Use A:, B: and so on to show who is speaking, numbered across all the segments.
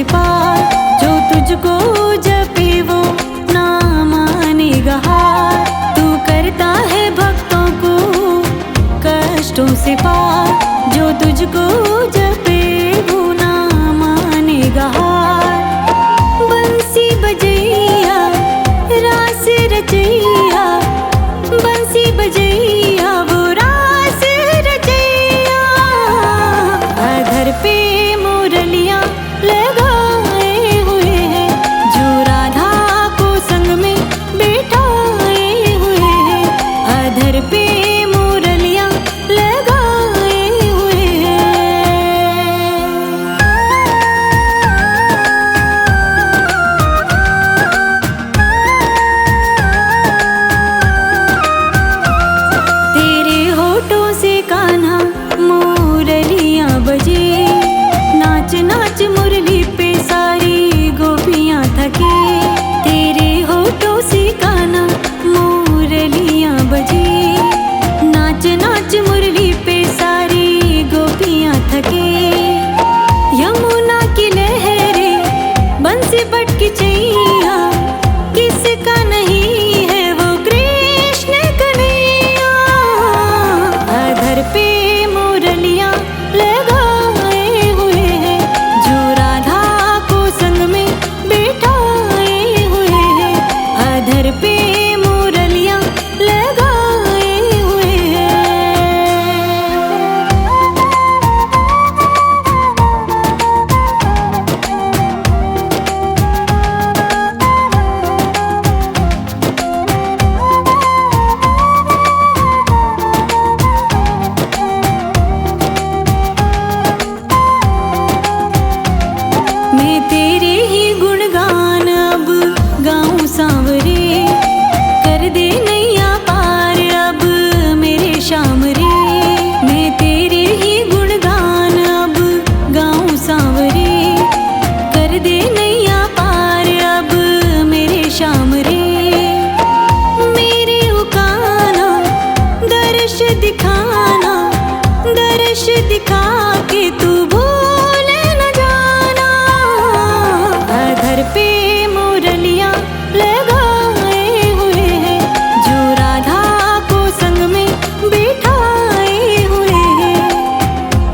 A: से पार, जो तुझको जपे वो ना मानेगा हार। तू करता है भक्तों को कष्टों से पार, जो तुझको जपे वो ना मानेगा हार। बंसी बजैया रास रचैया, बंसी बजैया वो रास रचैया। अधर पे मुरलियां लगाए हुए हैं, जो राधा को संग में बिठाए हुए हैं। अधर पे मुरलियां लगाए हुए हैं। तेरे होठों से कान्हा मुरलियां बजे, नाच नाच मुरली पे सारी गोपियां थके। तेरे होठों से कान्हा मुरलियां बजे, नाच नाच मुरली पे सारी गोपियां थके। यमुना की लहरें बंसी पटकी चैया, किसका नहीं है वो कृष्ण कन्हैया। अधर पे मुरलियां लगाए हुए हैं, जो राधा को संग में बिठाए हुए हैं। अधर पे मुरलियां लगाए हुए हैं। मैं तेरे ही गुणगान अब गाऊं सांवरे, कर दे नैया पार अब मेरे श्याम रे। मैं तेरे ही गुणगान अब गाऊं सांवरे, कर दे नैया पार अब मेरे श्याम रे। मेरे उकाना दर्श दिखाना, दर्श दिखा के तू भूल न जाना। अधर पे मुरलियां लगाए हुए हैं, जो राधा को संग में बिठाए हुए हैं।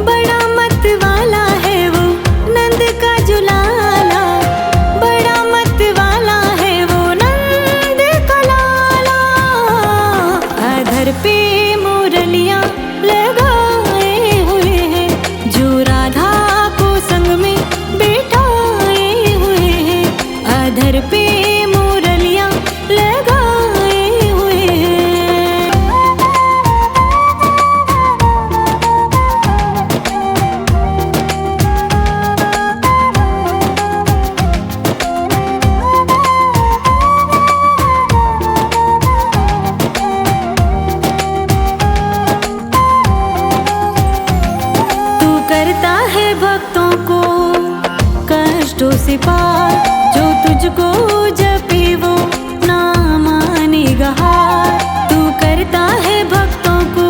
A: बड़ा मत वाला है वो नंद का जुलाला, बड़ा मत वाला है वो नंद का लाला। अधर पे मुरलियां लगाए हुए हैं, जो राधा को संग में बिठाए हुए हैं। अधर पे मुरलियां लगाए हुए हैं। तू करता है भक्तों को कष्टों से पार, जो तुझको जपे वो ना मानेगा हार। तू करता है भक्तों को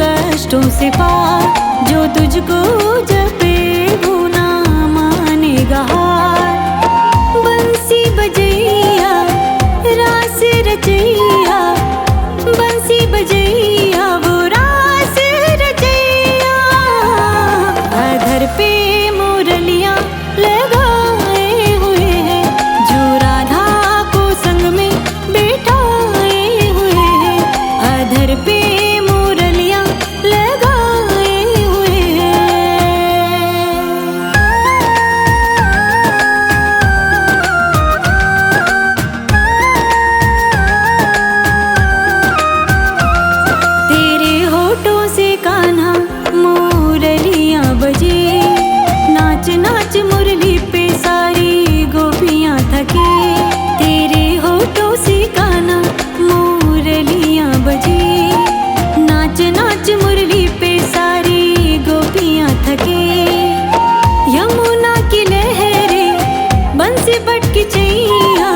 A: कष्टों से पार, जो तुझको जपे वो ना मानेगा हार। बंसी बजैया रास रचैया, बंसी बजैया वो रास रचैया। अधर पे मुरलियां लगाए हुए हैं, जो राधा को संग में बिठाए हुए हैं। अधर पे मुरलियां लगाए हुए हैं। तेरे होठों से कान्हा मुरलियां बजे, नाच नाच मुरली पे सारी गोपियां थके। तेरे होठों से कान्हा मुरलियां बजे, नाच नाच मुरली पे सारी गोपियां थके। यमुना की लहरें बंसी पटकी चैया,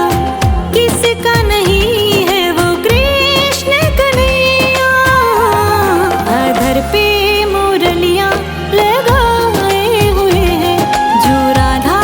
A: किसका नहीं है वो कृष्ण कन्हैया। अधर पे मुरलियां लगाए हुए हैं, जो राधा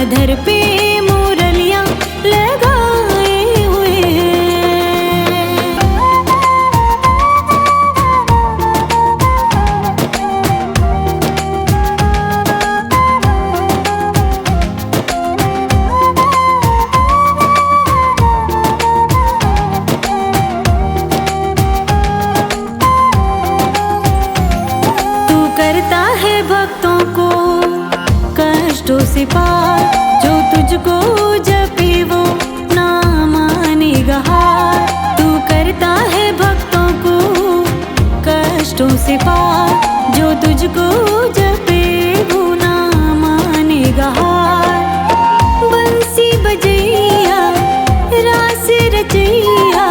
A: अधर पे मुरलियां लगाए हुए हैं। तू करता है भक्तों को कष्टों से पार, जो तुझको जपे वो ना मानेगा हार। तू करता है भक्तों को कष्टों से पार, जो तुझको जपे वो ना मानेगा हार। बंसी बजैया रास रचैया,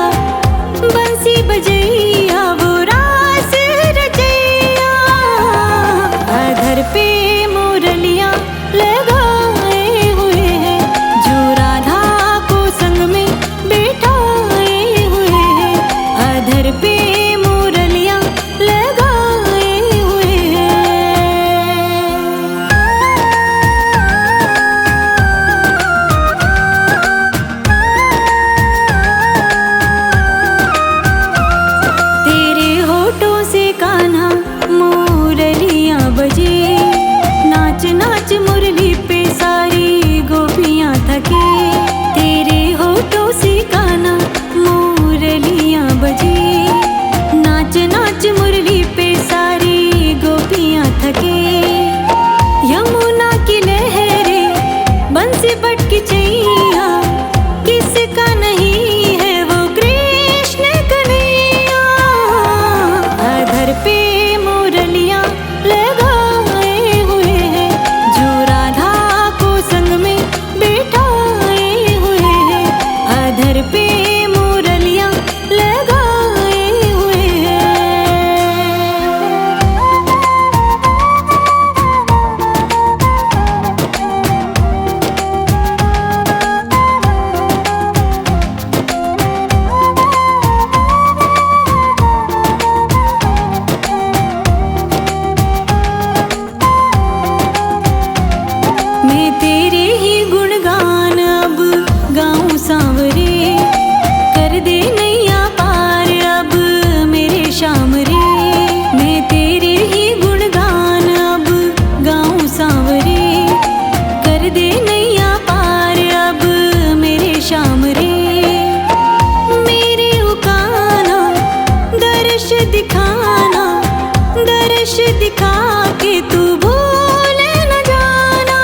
A: बंसी बजैया वो रास रचैया। अधर पे मुरलियां लगाए हुए हैं, जो राधा को संग में बिठाए हुए हैं। अधर पे मुरलियां लगाए हुए हैं। तेरे होठों से कान्हा मुरलियां बजे, नाच नाच मुरली पे सारी गोपियां थके। तेरे होठों से कान्हा मुरलियां बजे, नाच नाच मुरली पे सारी गोपियां थके। यमुना की लहरें बंसी पटकी चैया, किसका नहीं है वो कृष्ण कन्हैया। अधर पे मुरलियां लगाए हुए हैं, जो राधा को संग में बिठाए हुए हैं। अधर पे मुरलियां लगाए हुए हैं। मैं तेरे ही गुणगान अब गाऊं सांवरे, कर दे नैया पार अब मेरे श्याम रे। मैं तेरे ही गुणगान अब गाऊं सांवरे, कर दे नैया पार अब मेरे श्याम रे। मेरे उकाना दर्श दिखाना, दर्श दिखा के तू भूल न जाना।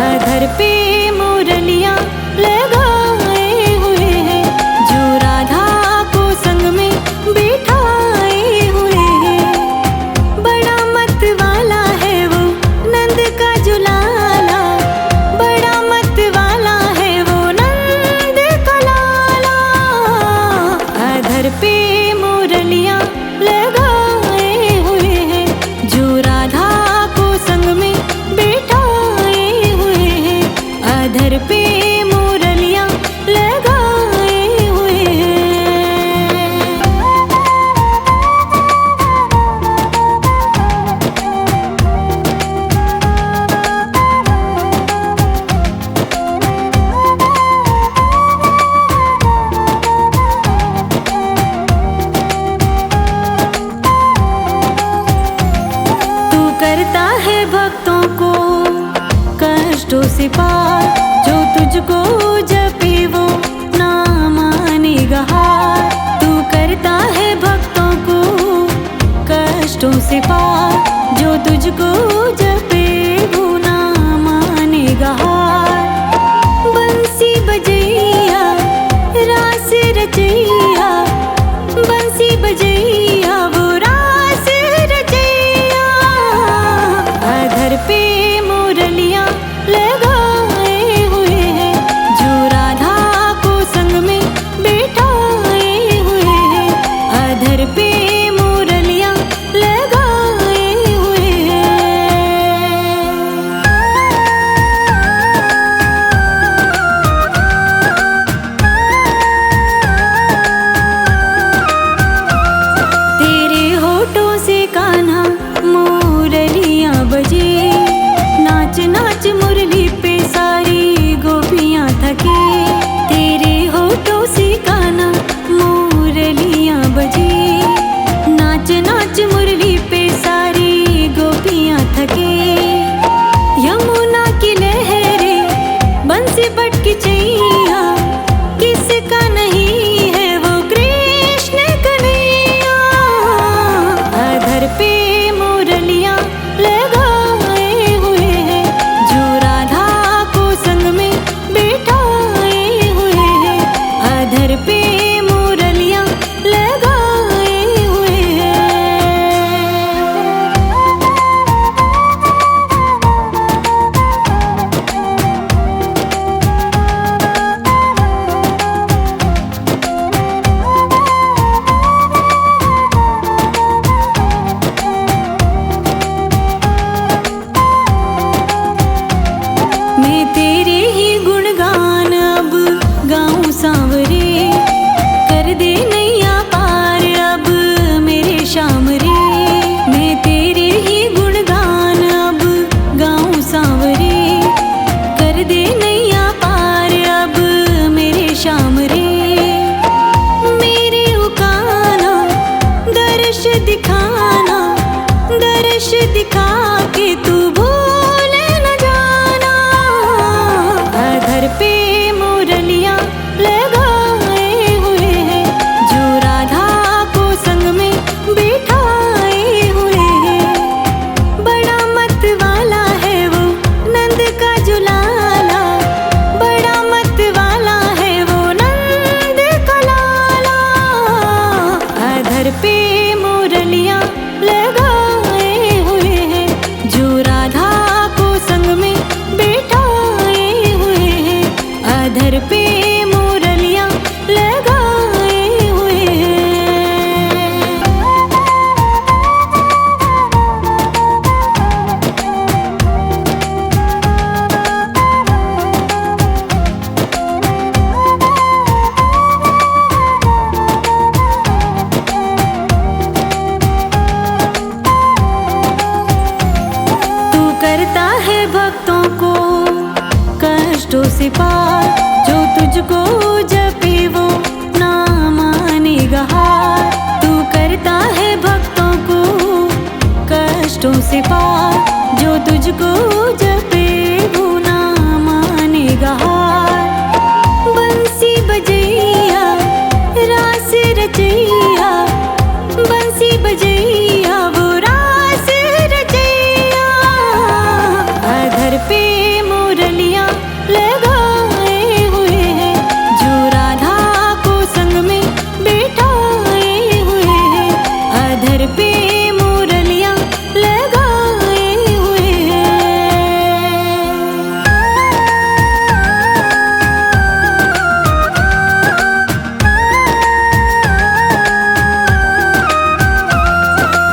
A: अधर पे मुरलियां लगाए हुए हैं, जो राधा को संग में बिठाए हुए हैं। बड़ा मत वाला है वो नंद का जुलाला, बड़ा मत वाला है वो नंद का लाला। अधर पे मुरलियां लगाए हुए हैं, जो राधा को संग में बिठाए हुए हैं। अधर पे मुरलियां लगाए हुए हैं। तू करता है भक्तों को कष्टों से पार, जो तुझको जपे वो ना मानेगा हार। तू करता है भक्तों को कष्टों से पार, जो तुझको जपे वो ना मानेगा हार। बंसी बजैया रास रचैया, बंसी बजैया वो रास रचैया। अधर पे मुरलियां लगाए हुए हैं, जो राधा को संग में बिठाए हुए हैं। अधर पे मुरलियां लगाए हुए हैं। कष्टों से पार, जो तुझको जपे वो ना मानेगा हार। तू करता है भक्तों को कष्टों से पार, जो तुझको जपे वो ना मानेगा हार। बंसी बजैया रास रचैया, बंसी बजैया वो रास रचैया। अधर पे मुरलियां लगाए हुए हैं, जो राधा को संग में बिठाए हुए हैं। अधर पे मुरलियां लगाए हुए हैं।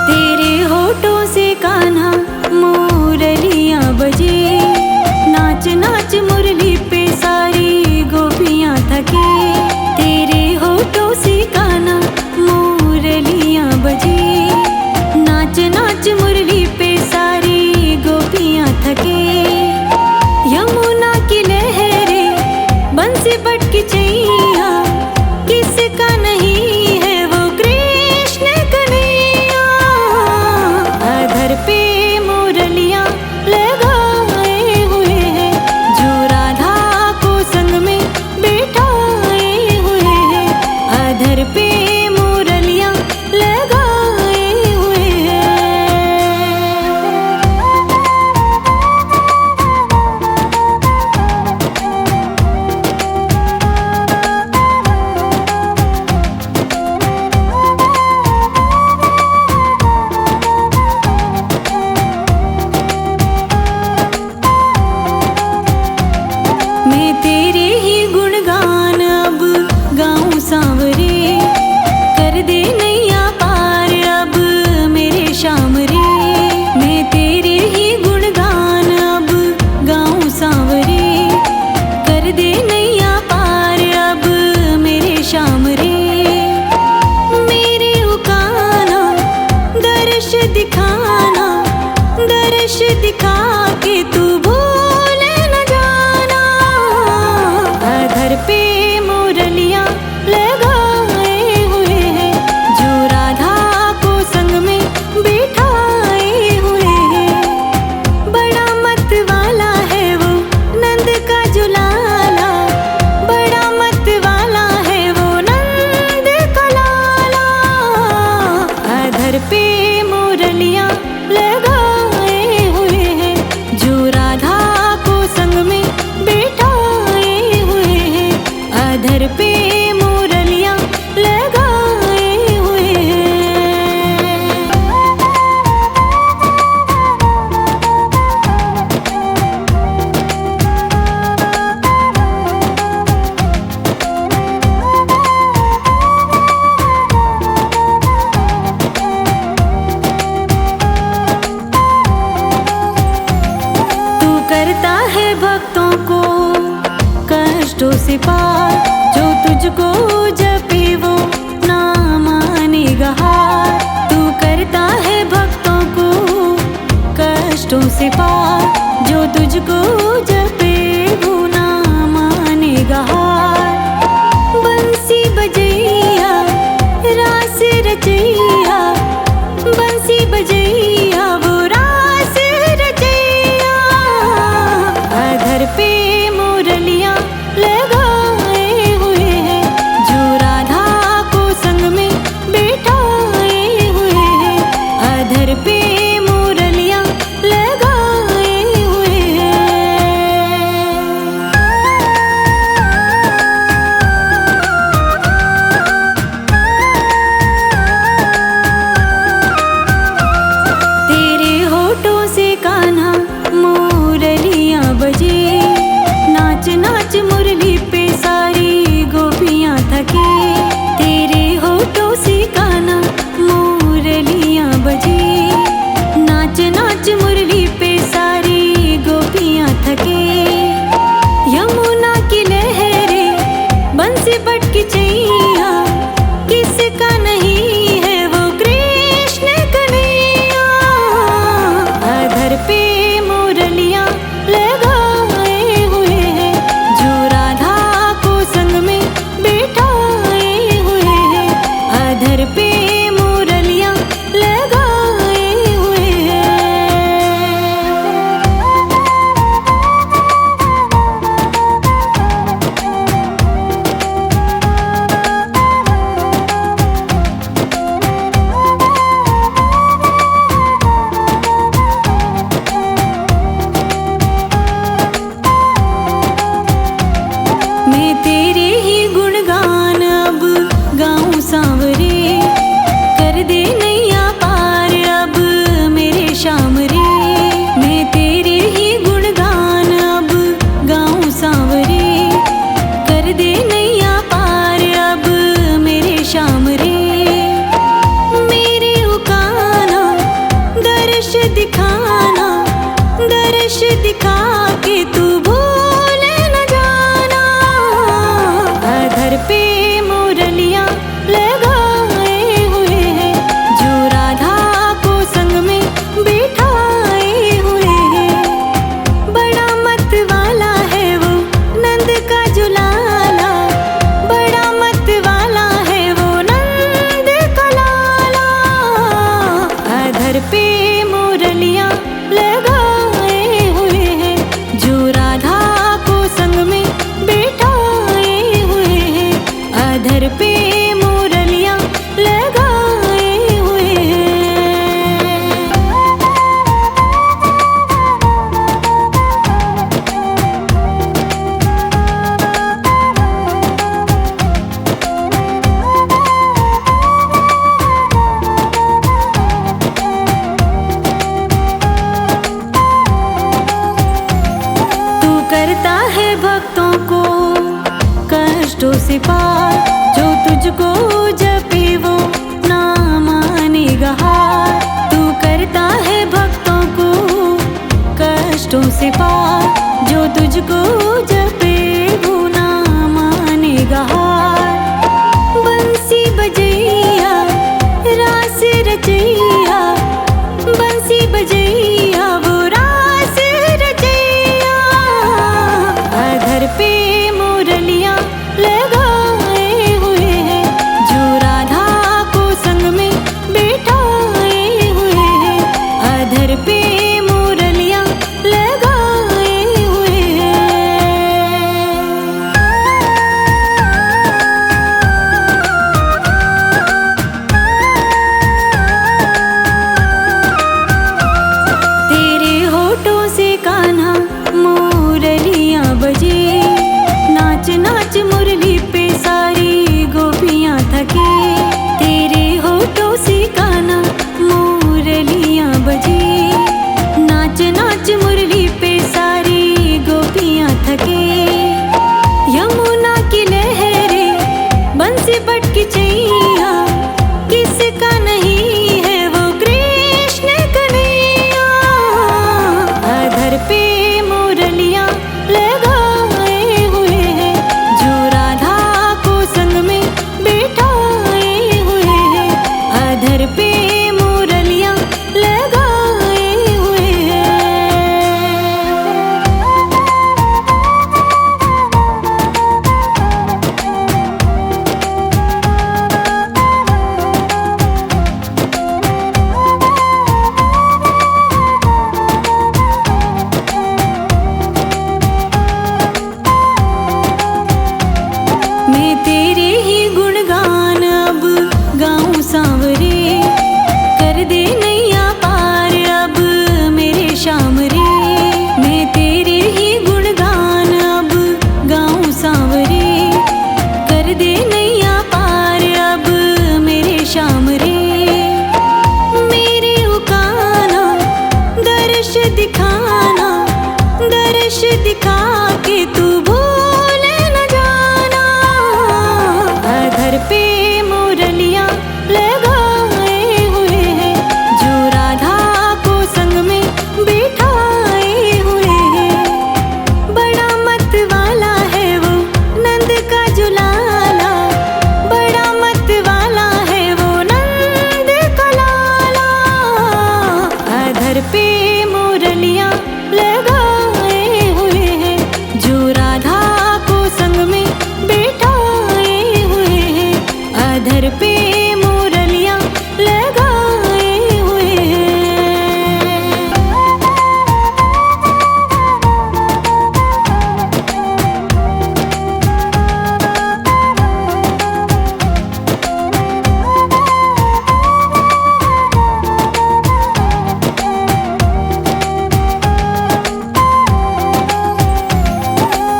A: तेरे होठों से कान्हा मुरलियां बजे, नाच नाच मुरली पे सारी गोपियां थके। तेरे होठों से कान्हा मुरलियां बजे, नाच नाच मुरली पे सारी गोपियां थके। यमुना की लहरें बंसी पटकी चैया, किसका नहीं है वो कृष्ण कन्हैया। अधर पे मुरलियां लगाए हुए हैं, जो राधा को संग में बिठाए हुए हैं। अधर पे मुरलियां लगाए हुए हैं। मैं तेरे ही गुणगान अब गाऊं सांवरे, कर दे नैया पार अब मेरे श्याम रे। मैं तेरे ही गुणगान अब गाऊं सांवरे, कर दे नैया पार अब मेरे श्याम रे। मेरे उकाना दर्श दिखाना, दर्श दिखा के तू भूल न जाना। अधर पे मुरलियां लगाए हुए हैं, जो राधा को संग में बिठाए हुए हैं। बड़ा मत वाला है वो नंद का जुलाला, बड़ा मत वाला है वो नंद का लाला। अधर पे मुरलियां लगाए हुए हैं, जो राधा को संग में बिठाए हुए हैं। अधर पे मुरलियां लगाए हुए हैं। तू करता है भक्तों को कष्टों से पार, जो तुझको जपे वो ना मानेगा हार। तू करता है भक्तों को कष्टों से पार, जो तुझको जपे वो ना मानेगा हार। बंसी बजैया रास रचैया, बंसी बजैया वो रास रचैया। अधर पे मुरलियां लगाए भक्तों को कष्टों से पार, जो तुझको जपे वो ना मानेगा हार। तू करता है भक्तों को कष्टों से पार, जो तुझको जपे वो ना मानेगा हार। बंसी बजैया रास रचैया, बंसी बजैया वो रास रचैया। अधर पे मुरलियां लगाए हुए हैं, जो राधा को संग में बिठाए हुए हैं। अधर पे मुरलियां लगाए हुए हैं। तेरे होठों से कान्हा मुरलियां बजे, नाच नाच मुरली पे सारी गोपियां थके। तेरे होठों से कान्हा मुरलियां बजे, नाच नाच मुरली पे सारी गोपियां थके। यमुना की लहरें बंसी पटकी चैया, किसका नहीं है वो कृष्ण कन्हैया। अधर पे मुरलियां लगाए हुए हैं, जो राधा को संग में बिठाए हुए हैं। अधर पे मुरलियां लगाए हुए हैं। मैं तेरे ही गुणगान अब गाऊं सांवरे, कर दे नैया पार अब मेरे श्याम रे। मैं तेरे ही गुणगान अब गाऊं सांवरे, कर दे नैया पार अब मेरे श्याम रे। मेरे उकाना दर्श दिखाना, दर्श दिखा के तू भूल न जाना। अधर पे मुरलियां लगाए हुए हैं, जो राधा को संग में बिठाए हुए हैं। बड़ा मत वाला है वो नंद का जुलाला, बड़ा मत वाला है वो नंद का लाला। अधर पे मुरलियां लगाए हुए हैं, जो राधा को संग में बिठाए हुए हैं। अधर पे मुरलियां लगाए हुए हैं।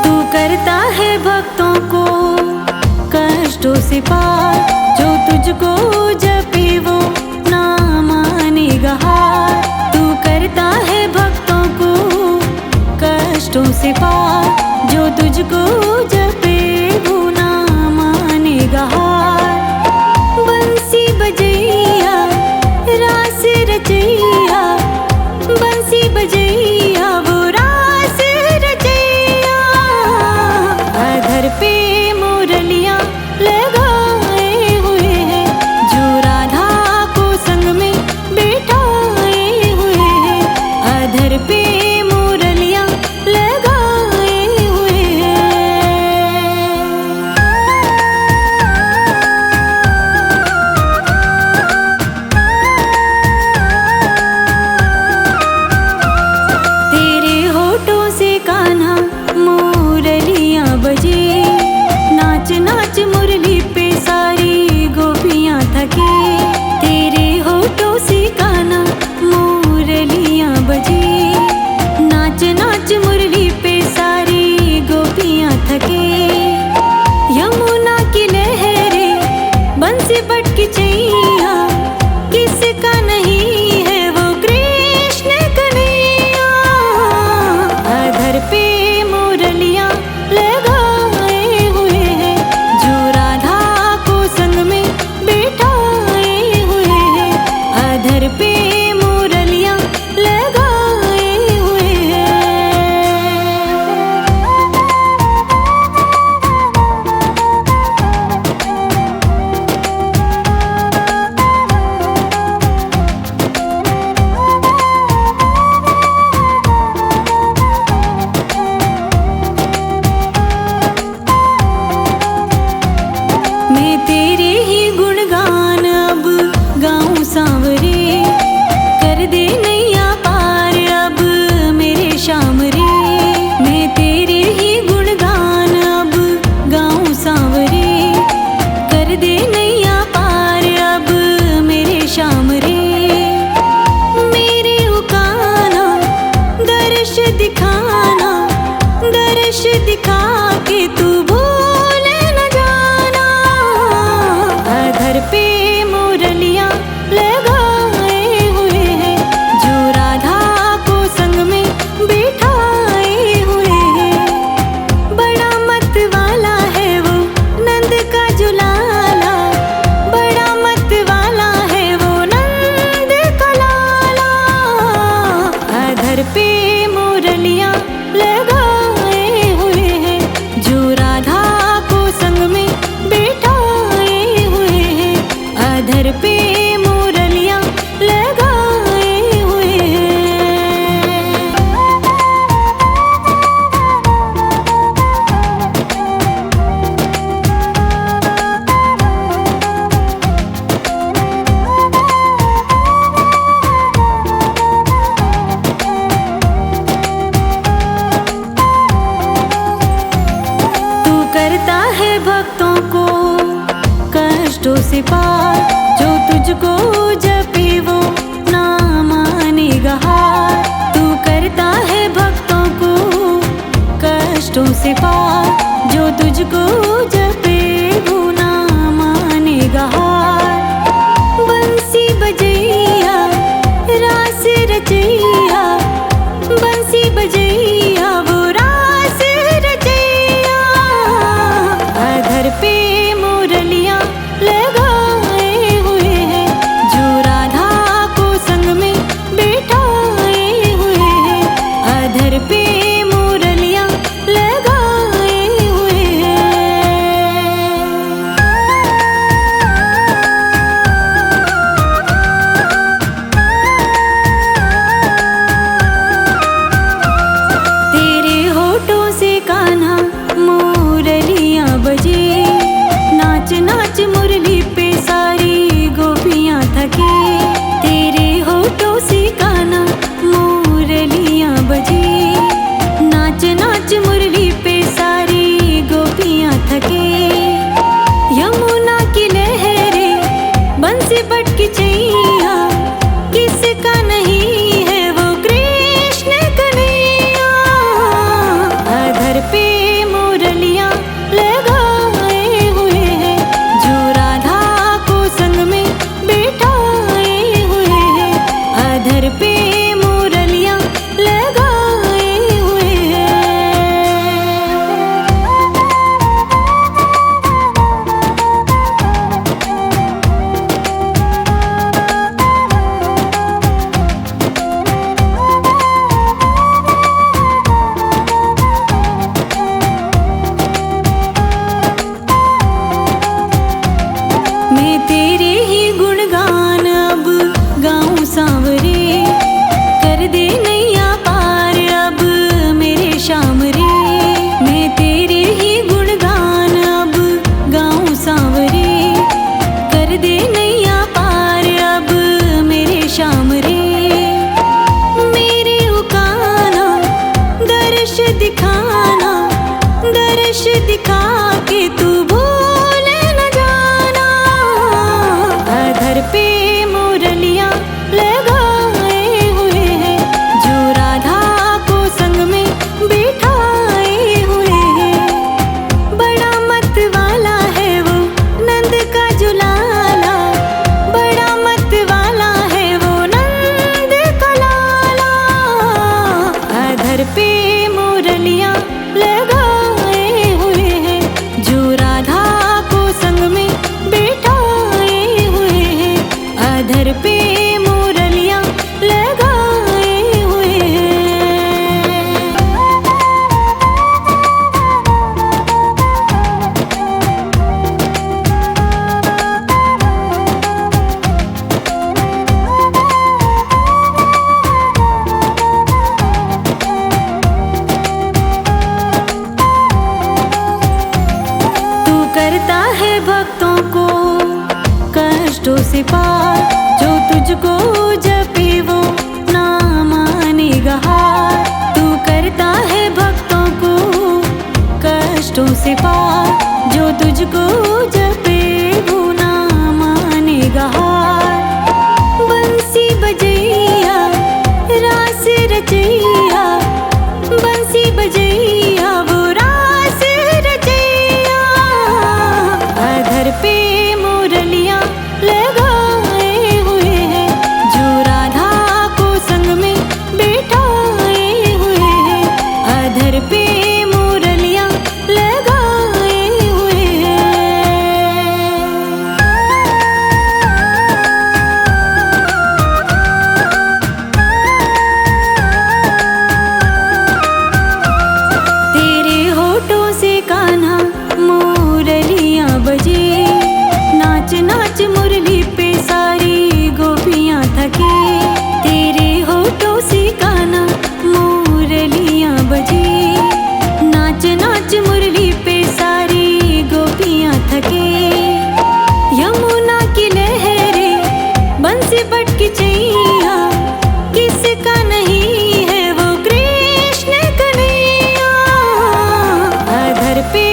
A: तू करता है भक्तों को कष्टों से पार, जो तुझको जपे वो ना मानेगा हार। तू करता है भक्तों को कष्टों से पार, जो तुझको जपे वो ना मानेगा हार। बंसी बजैया रास रचैया, बंसी बजैया वो रास रचैया। अधर पे मुरलियां लगाए हुए हैं, जो राधा को संग में बिठाए हुए हैं। अधर पे मुरलियां लगाए हुए करता है भक्तों को कष्टों से पार, जो तुझको जपे वो ना मानेगा हार। तू करता है भक्तों को कष्टों से पार, जो तुझको जपे वो ना मानेगा हार। बंसी बजैया रास रचैया, बंसी बजैया वो रास रचैया। अधर पे मुरलियां लगाए हुए हैं, जो राधा को संग में बिठाए हुए हैं। अधर पे मुरलियां लगाए हुए हैं। तेरे होठों से कान्हा मुरलियां बजे, नाच नाच मुरली पे सारी गोपियां थके। तेरे होठों से कान्हा मुरलियां बजे, नाच नाच मुरली पे सारी गोपियां थके। यमुना की लहरें बंसी पटकी चैया, किसका नहीं है वो कृष्ण कन्हैया। अधर पे मुरलियां लगाए हुए हैं, जो राधा को संग में बिठाए हुए हैं। अधर पे मुरलियां लगाए हुए हैं। मैं तेरे ही गुणगान अब गाऊं सांवरे, कर दे नैया पार अब मेरे श्याम रे। मैं तेरे ही गुणगान अब गाऊं सांवरे, कर दे नैया पार अब मेरे श्याम रे। मेरे उकाना दर्श दिखाना, दर्श दिखा के तू भूल न जाना। अधर पे मुरलियां लगाए हुए हैं, जो राधा को संग में बिठाए हुए हैं। बड़ा मत वाला है वो नंद का जुलाला, बड़ा मत वाला है वो नंद का लाला। अधर पे मुरलियां लगाए हुए हैं, जो राधा को संग में बिठाए हुए हैं। अधर पे मुरलियां लगाए हुए हैं। तू करता है भक्तों को कष्टों से पार, जो तुझको जपे वो ना मानेगा हार। तू करता है भक्तों को कष्टों से पार, जो तुझको जपे वो ना मानेगा हार। बंसी बजैया रास रचैया, बंसी बजैया वो रास रचैया। अधर पे मुरलियां लगाए हुए हैं, जो राधा को संग में बिठाए हुए हैं। अधर पे मुरलियां लगाए हुए हैं। तेरे होठों से कान्हा मुरलियां बजे, नाच नाच मुरली पे सारी गोपियां थके। तेरे होठों से कान्हा मुरलियां बजे, नाच नाच मुरली पे सारी गोपियां थके। यमुना की लहरें बंसी पटकी चैया, किसका नहीं है वो कृष्ण कन्हैया। अधर पे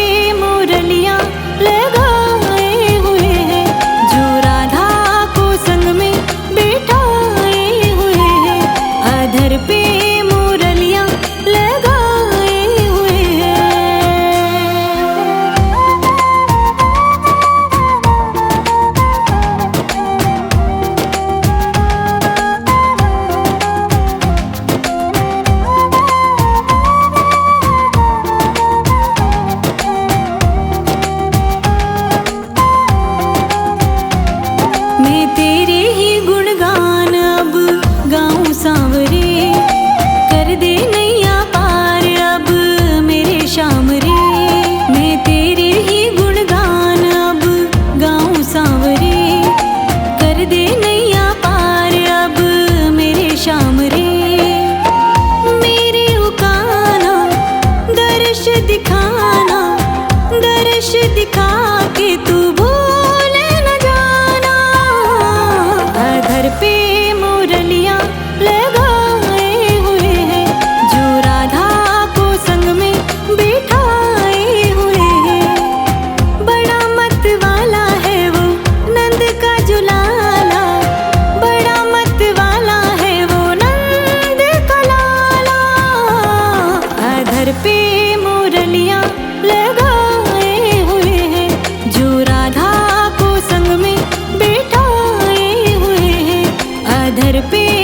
A: अधर पे